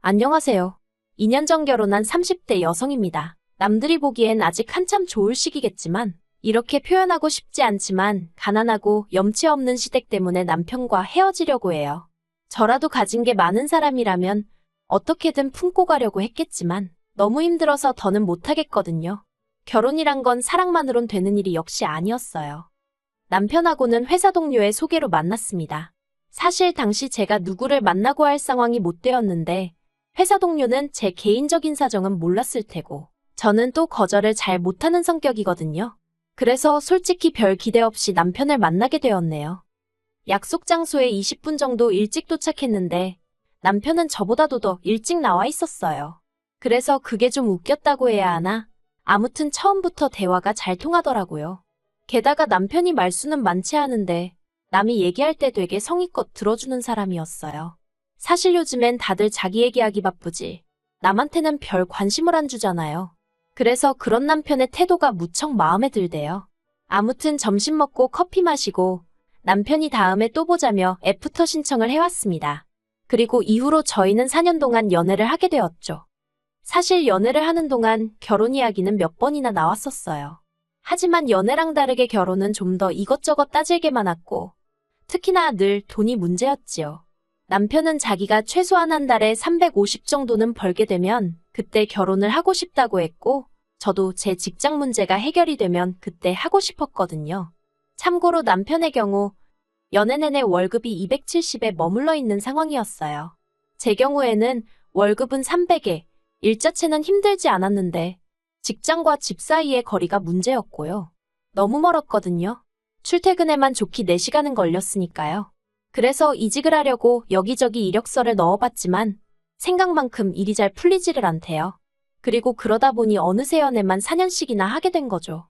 안녕하세요. 2년 전 결혼한 30대 여성입니다. 남들이 보기엔 아직 한참 좋을 시기겠지만 이렇게 표현하고 싶지 않지만 가난하고 염치 없는 시댁 때문에 남편과 헤어지려고 해요. 저라도 가진 게 많은 사람이라면 어떻게든 품고 가려고 했겠지만 너무 힘들어서 더는 못하겠거든요. 결혼이란 건 사랑만으론 되는 일이 역시 아니었어요. 남편하고는 회사 동료의 소개로 만났습니다. 사실 당시 제가 누구를 만나고 할 상황이 못 되었는데 회사 동료는 제 개인적인 사정은 몰랐을 테고 저는 또 거절을 잘 못하는 성격이거든요. 그래서 솔직히 별 기대 없이 남편을 만나게 되었네요. 약속 장소에 20분 정도 일찍 도착했는데 남편은 저보다도 더 일찍 나와 있었어요. 그래서 그게 좀 웃겼다고 해야 하나? 아무튼 처음부터 대화가 잘 통하더라고요. 게다가 남편이 말수는 많지 않은데 남이 얘기할 때 되게 성의껏 들어주는 사람이었어요. 사실 요즘엔 다들 자기 얘기하기 바쁘지 남한테는 별 관심을 안 주잖아요. 그래서 그런 남편의 태도가 무척 마음에 들대요. 아무튼 점심 먹고 커피 마시고 남편이 다음에 또 보자며 애프터 신청을 해왔습니다. 그리고 이후로 저희는 4년 동안 연애를 하게 되었죠. 사실 연애를 하는 동안 결혼 이야기는 몇 번이나 나왔었어요. 하지만 연애랑 다르게 결혼은 좀 더 이것저것 따질 게 많았고 특히나 늘 돈이 문제였지요. 남편은 자기가 최소한 한 달에 350 정도는 벌게 되면 그때 결혼을 하고 싶다고 했고 저도 제 직장 문제가 해결이 되면 그때 하고 싶었거든요. 참고로 남편의 경우 연애 내내 월급이 270에 머물러 있는 상황이었어요. 제 경우에는 월급은 300에 일 자체는 힘들지 않았는데 직장과 집 사이의 거리가 문제였고요. 너무 멀었거든요. 출퇴근에만 좋기 4시간은 걸렸으니까요. 그래서 이직을 하려고 여기저기 이력서를 넣어봤지만 생각만큼 일이 잘 풀리지를 않대요. 그리고 그러다 보니 어느새 연애만 4년씩이나 하게 된 거죠.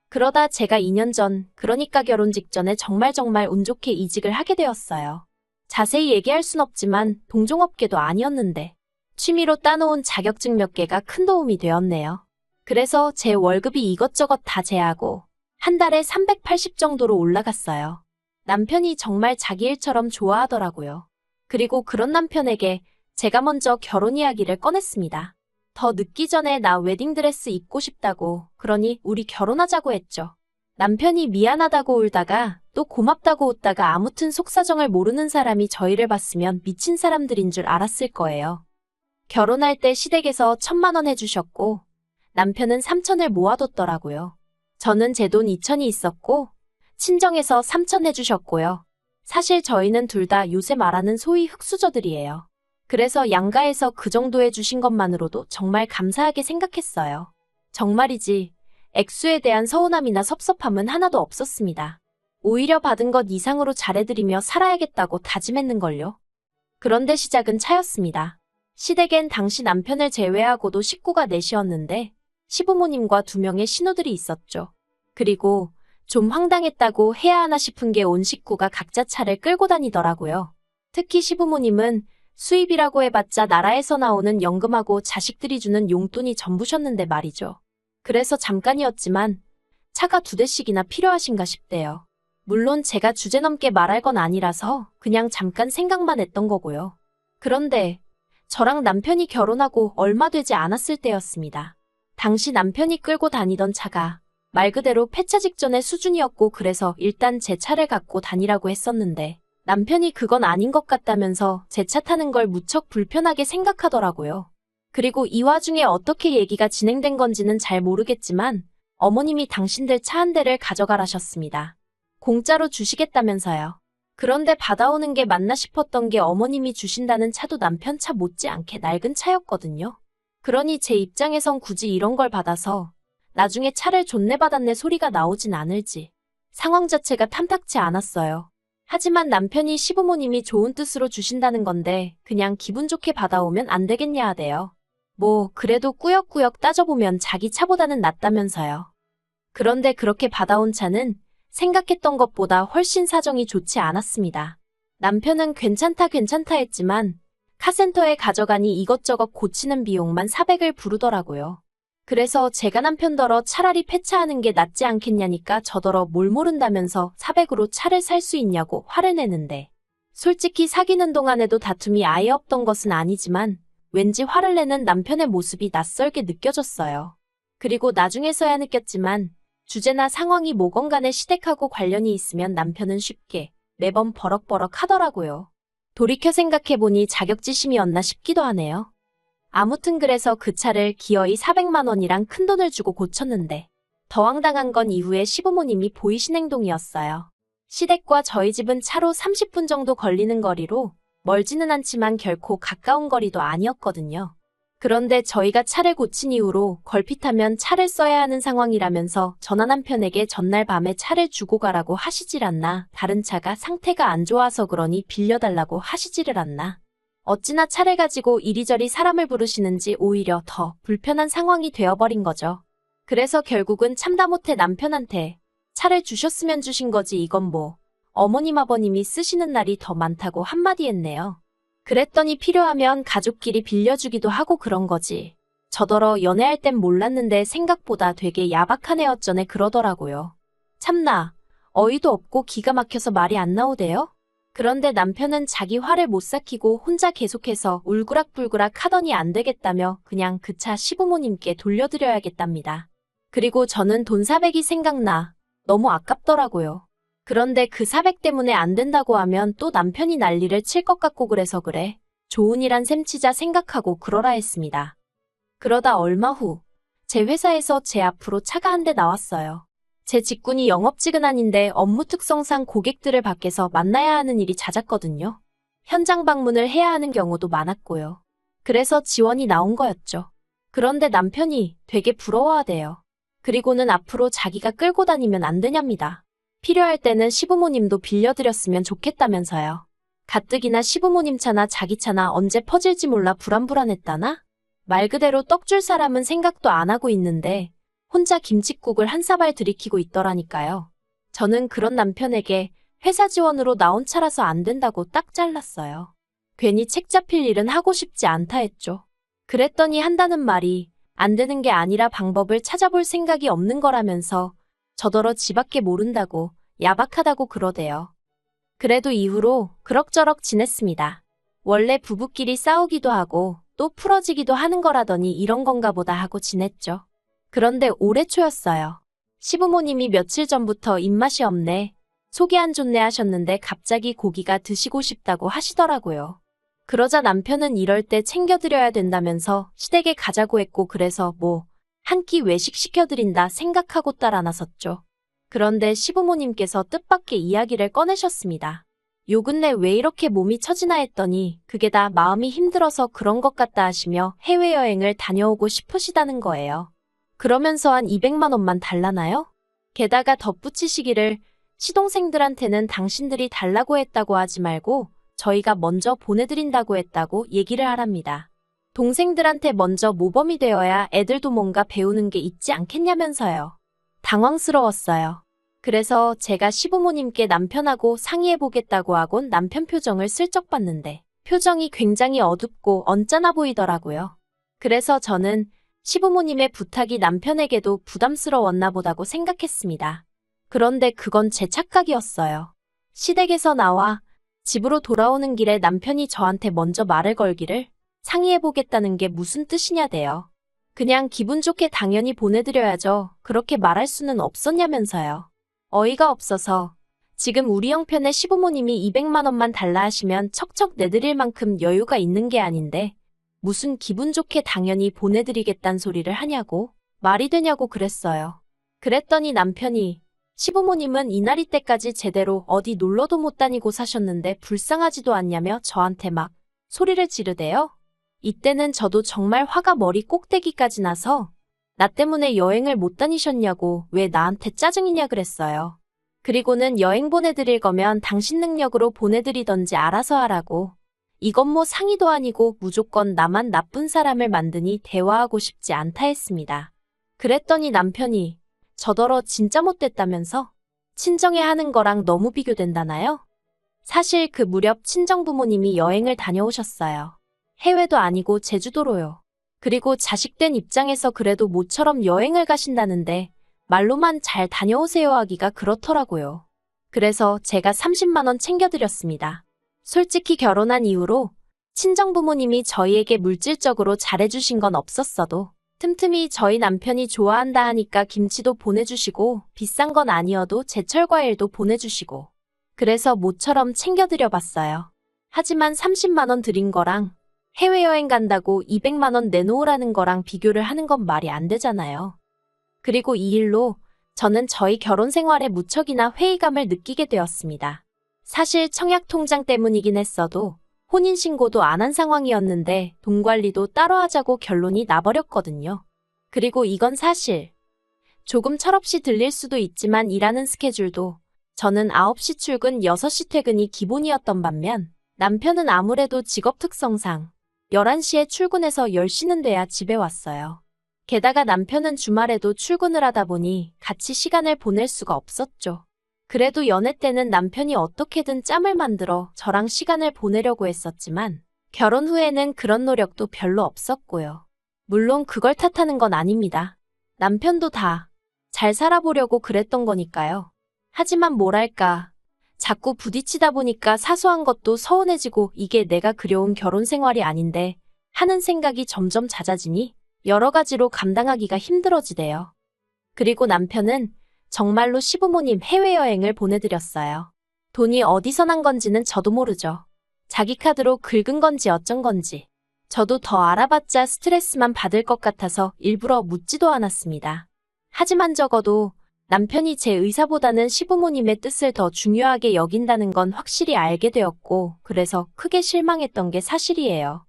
그러다 제가 2년 전, 그러니까 결혼 직전에 정말 운 좋게 이직을 하게 되었어요. 자세히 얘기할 순 없지만 동종업계도 아니었는데 취미로 따놓은 자격증 몇 개가 큰 도움이 되었네요. 그래서 제 월급이 이것저것 다 제하고 한 달에 380 정도로 올라갔어요. 남편이 정말 자기 일처럼 좋아하더라고요. 그리고 그런 남편에게 제가 먼저 결혼 이야기를 꺼냈습니다. 더 늦기 전에 나 웨딩드레스 입고 싶다고, 그러니 우리 결혼하자고 했죠. 남편이 미안하다고 울다가 또 고맙다고 웃다가 아무튼 속사정을 모르는 사람이 저희를 봤으면 미친 사람들인 줄 알았을 거예요. 결혼할 때 시댁에서 1,000만 원 해주셨고 남편은 3,000을 모아뒀더라고요. 저는 제 돈 2,000이 있었고 친정에서 3,000 해주셨고요. 사실 저희는 둘 다 요새 말하는 소위 흙수저들이에요. 그래서 양가에서 그 정도 해주신 것만으로도 정말 감사하게 생각했어요. 정말이지 액수에 대한 서운함이나 섭섭함은 하나도 없었습니다. 오히려 받은 것 이상으로 잘해드리며 살아야겠다고 다짐했는걸요. 그런데 시작은 차였습니다. 시댁엔 당시 남편을 제외하고도 식구가 넷이었는데 시부모님과 2명의 신우들이 있었죠. 그리고 좀 황당했다고 해야 하나 싶은 게 온 식구가 각자 차를 끌고 다니더라고요. 특히 시부모님은 수입이라고 해봤자 나라에서 나오는 연금하고 자식들이 주는 용돈이 전부셨는데 말이죠. 그래서 잠깐이었지만 차가 2대씩이나 필요하신가 싶대요. 물론 제가 주제넘게 말할 건 아니라서 그냥 잠깐 생각만 했던 거고요. 그런데 저랑 남편이 결혼하고 얼마 되지 않았을 때였습니다. 당시 남편이 끌고 다니던 차가 말 그대로 폐차 직전의 수준이었고 그래서 일단 제 차를 갖고 다니라고 했었는데 남편이 그건 아닌 것 같다면서 제 차 타는 걸 무척 불편하게 생각하더라고요. 그리고 이 와중에 어떻게 얘기가 진행된 건지는 잘 모르겠지만 어머님이 당신들 차 한 대를 가져가라셨습니다. 공짜로 주시겠다면서요. 그런데 받아오는 게 맞나 싶었던 게 어머님이 주신다는 차도 남편 차 못지않게 낡은 차였거든요. 그러니 제 입장에선 굳이 이런 걸 받아서 나중에 차를 존내받았네 소리가 나오진 않을지 상황 자체가 탐탁치 않았어요. 하지만 남편이 시부모님이 좋은 뜻으로 주신다는 건데 그냥 기분 좋게 받아오면 안 되겠냐 하대요. 뭐 그래도 꾸역꾸역 따져보면 자기 차보다는 낫다면서요. 그런데 그렇게 받아온 차는 생각했던 것보다 훨씬 사정이 좋지 않았습니다. 남편은 괜찮다 했지만 카센터에 가져가니 이것저것 고치는 비용만 400을 부르더라고요. 그래서 제가 남편더러 차라리 폐차하는 게 낫지 않겠냐니까 저더러 뭘 모른다면서 400으로 차를 살 수 있냐고 화를 내는데 솔직히 사귀는 동안에도 다툼이 아예 없던 것은 아니지만 왠지 화를 내는 남편의 모습이 낯설게 느껴졌어요. 그리고 나중에서야 느꼈지만 주제나 상황이 뭐건 간에 시댁하고 관련이 있으면 남편은 쉽게 매번 버럭버럭 하더라고요. 돌이켜 생각해보니 자격지심이었나 싶기도 하네요. 아무튼 그래서 그 차를 기어이 400만 원이랑 큰돈을 주고 고쳤는데 더 황당한 건 이후에 시부모님이 보이신 행동이었어요. 시댁과 저희 집은 차로 30분 정도 걸리는 거리로 멀지는 않지만 결코 가까운 거리도 아니었거든요. 그런데 저희가 차를 고친 이후로 걸핏하면 차를 써야 하는 상황이라면서 전화 남편에게 전날 밤에 차를 주고 가라고 하시질 않나, 다른 차가 상태가 안 좋아서 그러니 빌려달라고 하시지를 않나. 어찌나 차를 가지고 이리저리 사람을 부르시는지 오히려 더 불편한 상황이 되어버린 거죠. 그래서 결국은 참다 못해 남편한테 차를 주셨으면 주신 거지 이건 뭐 어머님 아버님이 쓰시는 날이 더 많다고 한마디 했네요. 그랬더니 필요하면 가족끼리 빌려주기도 하고 그런 거지. 저더러 연애할 땐 몰랐는데 생각보다 되게 야박한 애 어쩌네 그러더라고요. 참나, 어이도 없고 기가 막혀서 말이 안 나오대요? 그런데 남편은 자기 화를 못 삭히고 혼자 계속해서 울그락불그락 하더니 안 되겠다며 그냥 그 차 시부모님께 돌려드려야겠답니다. 그리고 저는 돈 400이 생각나. 너무 아깝더라고요. 그런데 그 400 때문에 안 된다고 하면 또 남편이 난리를 칠 것 같고 그래서 그래. 좋은 일 한 셈 치자 생각하고 그러라 했습니다. 그러다 얼마 후 제 회사에서 제 앞으로 차가 한 대 나왔어요. 제 직군이 영업직은 업무 특성상 고객들을 밖에서 만나야 하는 일이 잦았거든요. 현장 방문을 해야 하는 경우도 많았고요. 그래서 지원이 나온 거였죠. 그런데 남편이 되게 부러워하대요. 그리고는 앞으로 자기가 끌고 다니면 안 되냐입니다. 필요할 때는 시부모님도 빌려드렸으면 좋겠다면서요. 가뜩이나 시부모님 차나 자기 차나 언제 퍼질지 몰라 불안불안했다나? 말 그대로 떡줄 사람은 생각도 안 하고 있는데 혼자 김칫국을 한 사발 들이키고 있더라니까요. 저는 그런 남편에게 회사 지원으로 나온 차라서 안 된다고 딱 잘랐어요. 괜히 책 잡힐 일은 하고 싶지 않다 했죠. 그랬더니 한다는 말이 안 되는 게 아니라 방법을 찾아볼 생각이 없는 거라면서 저더러 지밖에 모른다고 야박하다고 그러대요. 그래도 이후로 그럭저럭 지냈습니다. 원래 부부끼리 싸우기도 하고 또 풀어지기도 하는 거라더니 이런 건가 보다 하고 지냈죠. 그런데 올해 초였어요. 시부모님이 며칠 전부터 입맛이 없네, 속이 안 좋네 하셨는데 갑자기 고기가 드시고 싶다고 하시더라고요. 그러자 남편은 이럴 때 챙겨드려야 된다면서 시댁에 가자고 했고 그래서 뭐 한 끼 외식 시켜드린다 생각하고 따라 나섰죠. 그런데 시부모님께서 뜻밖의 이야기를 꺼내셨습니다. 요 근래 왜 이렇게 몸이 처지나 했더니 그게 다 마음이 힘들어서 그런 것 같다 하시며 해외여행을 다녀오고 싶으시다는 거예요. 그러면서 한 200만 원만 달라나요? 게다가 덧붙이시기를 시동생들한테는 당신들이 달라고 했다고 하지 말고 저희가 먼저 보내드린다고 했다고 얘기를 하랍니다. 동생들한테 먼저 모범이 되어야 애들도 뭔가 배우는 게 있지 않겠냐면서요. 당황스러웠어요. 그래서 제가 시부모님께 남편하고 상의해보겠다고 하곤 남편 표정을 슬쩍 봤는데 표정이 굉장히 어둡고 언짢아 보이더라고요. 그래서 저는 시부모님의 부탁이 남편에게도 부담스러웠나 보다고 생각했습니다. 그런데 그건 제 착각이었어요. 시댁에서 나와 집으로 돌아오는 길에 남편이 저한테 먼저 말을 걸기를 상의해보겠다는 게 무슨 뜻이냐대요. 그냥 기분 좋게 당연히 보내드려야죠. 그렇게 말할 수는 없었냐면서요. 어이가 없어서 지금 우리 형편의 시부모님이 200만 원만 달라 하시면 척척 내드릴 만큼 여유가 있는 게 아닌데 무슨 기분 좋게 당연히 보내드리겠단 소리를 하냐고, 말이 되냐고 그랬어요. 그랬더니 남편이 시부모님은 이날이 때까지 제대로 어디 놀러도 못 다니고 사셨는데 불쌍하지도 않냐며 저한테 막 소리를 지르대요. 이때는 저도 정말 화가 머리 꼭대기까지 나서 나 때문에 여행을 못 다니셨냐고 왜 나한테 짜증이냐 그랬어요. 그리고는 여행 보내드릴 거면 당신 능력으로 보내드리던지 알아서 하라고. 이건 뭐 상의도 아니고 무조건 나만 나쁜 사람을 만드니 대화하고 싶지 않다 했습니다. 그랬더니 남편이 저더러 진짜 못됐다면서 친정에 하는 거랑 너무 비교된다나요? 사실 그 무렵 친정부모님이 여행을 다녀오셨어요. 해외도 아니고 제주도로요. 그리고 자식된 입장에서 그래도 모처럼 여행을 가신다는데 말로만 잘 다녀오세요 하기가 그렇더라고요. 그래서 제가 30만 원 챙겨드렸습니다. 솔직히 결혼한 이후로 친정부모님이 저희에게 물질적으로 잘해주신 건 없었어도 틈틈이 저희 남편이 좋아한다 하니까 김치도 보내주시고 비싼 건 아니어도 제철 과일도 보내주시고 그래서 모처럼 챙겨드려 봤어요. 하지만 30만 원 드린 거랑 해외여행 간다고 200만 원 내놓으라는 거랑 비교를 하는 건 말이 안 되잖아요. 그리고 이 일로 저는 저희 결혼 생활에 무척이나 회의감을 느끼게 되었습니다. 사실 청약통장 때문이긴 했어도 혼인신고도 안 한 상황이었는데 돈 관리도 따로 하자고 결론이 나버렸거든요. 그리고 이건 사실 조금 철없이 들릴 수도 있지만 일하는 스케줄도 저는 9시 출근 6시 퇴근이 기본이었던 반면 남편은 아무래도 직업 특성상 11시에 출근해서 10시는 돼야 집에 왔어요. 게다가 남편은 주말에도 출근을 하다 보니 같이 시간을 보낼 수가 없었죠. 그래도 연애 때는 남편이 어떻게든 짬을 만들어 저랑 시간을 보내려고 했었지만 결혼 후에는 그런 노력도 별로 없었고요. 물론 그걸 탓하는 건 아닙니다. 남편도 다 잘 살아보려고 그랬던 거니까요. 하지만 뭐랄까, 자꾸 부딪히다 보니까 사소한 것도 서운해지고 이게 내가 그려온 결혼 생활이 아닌데 하는 생각이 점점 잦아지니 여러 가지로 감당하기가 힘들어지대요. 그리고 남편은 정말로 시부모님 해외여행을 보내드렸어요. 돈이 어디서 난 건지는 저도 모르죠. 자기 카드로 긁은 건지 어쩐 건지. 저도 더 알아봤자 스트레스만 받을 것 같아서 일부러 묻지도 않았습니다. 하지만 적어도 남편이 제 의사보다는 시부모님의 뜻을 더 중요하게 여긴다는 건 확실히 알게 되었고 그래서 크게 실망했던 게 사실이에요.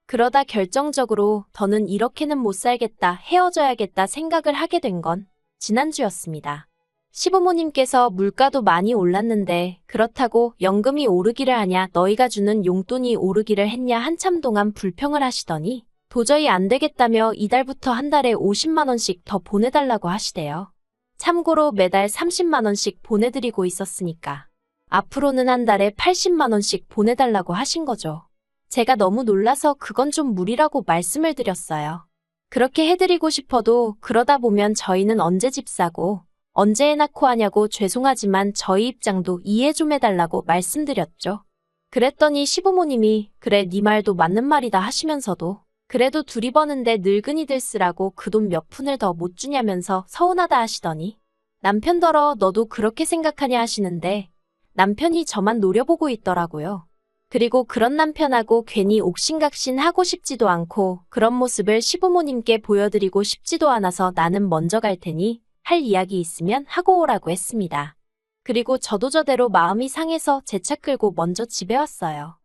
그러다 결정적으로 더는 이렇게는 못 살겠다, 헤어져야겠다 생각을 하게 된 건 지난주였습니다. 시부모님께서 물가도 많이 올랐는데 그렇다고 연금이 오르기를 하냐 너희가 주는 용돈이 오르기를 했냐 한참 동안 불평을 하시더니 도저히 안 되겠다며 이달부터 한 달에 50만 원씩 더 보내달라고 하시대요. 참고로 매달 30만 원씩 보내드리고 있었으니까 앞으로는 한 달에 80만 원씩 보내달라고 하신 거죠. 제가 너무 놀라서 그건 좀 무리라고 말씀을 드렸어요. 그렇게 해드리고 싶어도 그러다 보면 저희는 언제 집 사고 언제 애 낳고 하냐고 죄송하지만 저희 입장도 이해 좀 해달라고 말씀드렸죠. 그랬더니 시부모님이 그래 네 말도 맞는 말이다 하시면서도 그래도 둘이 버는데 늙은이들 쓰라고 그 돈 몇 푼을 더 못 주냐면서 서운하다 하시더니 남편더러 너도 그렇게 생각하냐 하시는데 남편이 저만 노려보고 있더라고요. 그리고 그런 남편하고 괜히 옥신각신 하고 싶지도 않고 그런 모습을 시부모님께 보여드리고 싶지도 않아서 나는 먼저 갈 테니 할 이야기 있으면 하고 오라고 했습니다. 그리고 저도 저대로 마음이 상해서 제 차 끌고 먼저 집에 왔어요.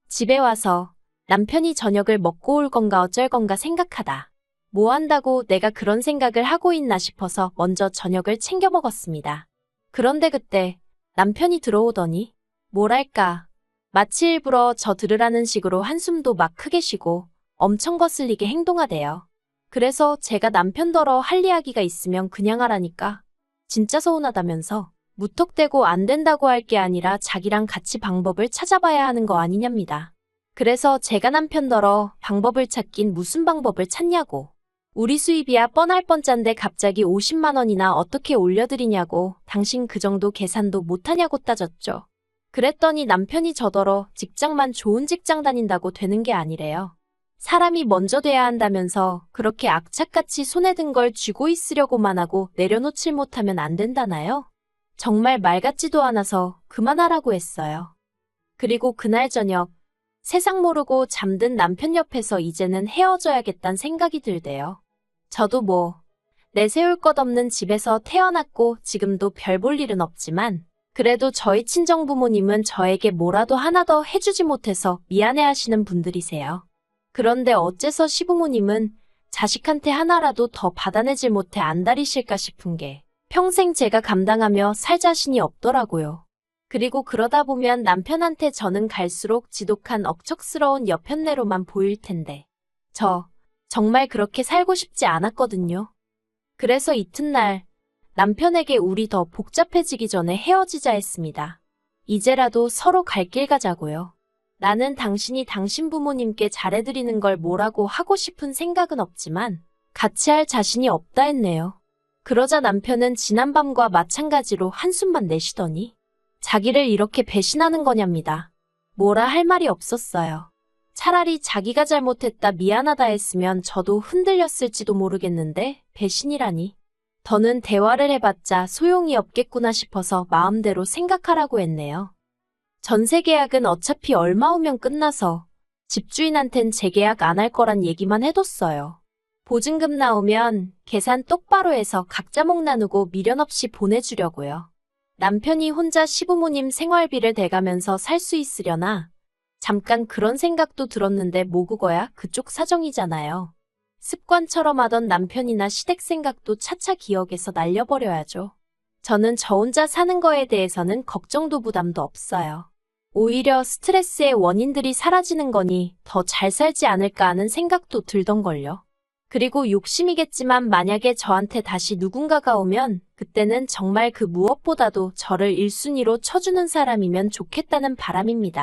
집에 와서 남편이 저녁을 먹고 올 건가 어쩔 건가 생각하다. 뭐 한다고 내가 그런 생각을 하고 있나 싶어서 먼저 저녁을 챙겨 먹었습니다. 그런데 그때 남편이 들어오더니 뭐랄까 마치 일부러 저 들으라는 식으로 한숨도 막 크게 쉬고 엄청 거슬리게 행동하대요. 그래서 제가 남편더러 할 이야기가 있으면 그냥 하라니까 진짜 서운하다면서 무턱대고 안 된다고 할 게 아니라 자기랑 같이 방법을 찾아봐야 하는 거 아니냐입니다. 그래서 제가 남편더러 방법을 찾긴 무슨 방법을 찾냐고. 우리 수입이야 뻔할 뻔짠데 갑자기 50만 원이나 어떻게 올려드리냐고 당신 그 정도 계산도 못하냐고 따졌죠. 그랬더니 남편이 저더러 직장만 좋은 직장 다닌다고 되는 게 아니래요. 사람이 먼저 돼야 한다면서 그렇게 악착같이 손에 든 걸 쥐고 있으려고만 하고 내려놓질 못하면 안 된다나요? 정말 말 같지도 않아서 그만하라고 했어요. 그리고 그날 저녁 세상 모르고 잠든 남편 옆에서 이제는 헤어져야겠다는 생각이 들대요. 저도 뭐 내세울 것 없는 집에서 태어났고 지금도 별 볼 일은 없지만 그래도 저희 친정부모님은 저에게 뭐라도 하나 더 해주지 못해서 미안해하시는 분들이세요. 그런데 어째서 시부모님은 자식한테 하나라도 더 받아내질 못해 안달이실까 싶은 게 평생 제가 감당하며 살 자신이 없더라고요. 그리고 그러다 보면 남편한테 저는 갈수록 지독한 억척스러운 여편네로만 보일 텐데 저 정말 그렇게 살고 싶지 않았거든요. 그래서 이튿날 남편에게 우리 더 복잡해지기 전에 헤어지자 했습니다. 이제라도 서로 갈 길 가자고요. 나는 당신이 당신 부모님께 잘해드리는 걸 뭐라고 하고 싶은 생각은 없지만 같이 할 자신이 없다 했네요. 그러자 남편은 지난밤과 마찬가지로 한숨만 내쉬더니 자기를 이렇게 배신하는 거냐입니다. 뭐라 할 말이 없었어요. 차라리 자기가 잘못했다 미안하다 했으면 저도 흔들렸을지도 모르겠는데 배신이라니. 더는 대화를 해봤자 소용이 없겠구나 싶어서 마음대로 생각하라고 했네요. 전세 계약은 어차피 얼마 후면 끝나서 집주인한텐 재계약 안 할 거란 얘기만 해뒀어요. 보증금 나오면 계산 똑바로 해서 각자 목 나누고 미련 없이 보내주려고요. 남편이 혼자 시부모님 생활비를 대가면서 살 수 있으려나? 잠깐 그런 생각도 들었는데 뭐 그거야 그쪽 사정이잖아요. 습관처럼 하던 남편이나 시댁 생각도 차차 기억에서 날려버려야죠. 저는 저 혼자 사는 거에 대해서는 걱정도 부담도 없어요. 오히려 스트레스의 원인들이 사라지는 거니 더 잘 살지 않을까 하는 생각도 들던걸요. 그리고 욕심이겠지만 만약에 저한테 다시 누군가가 오면 그때는 정말 그 무엇보다도 저를 1순위로 쳐주는 사람이면 좋겠다는 바람입니다.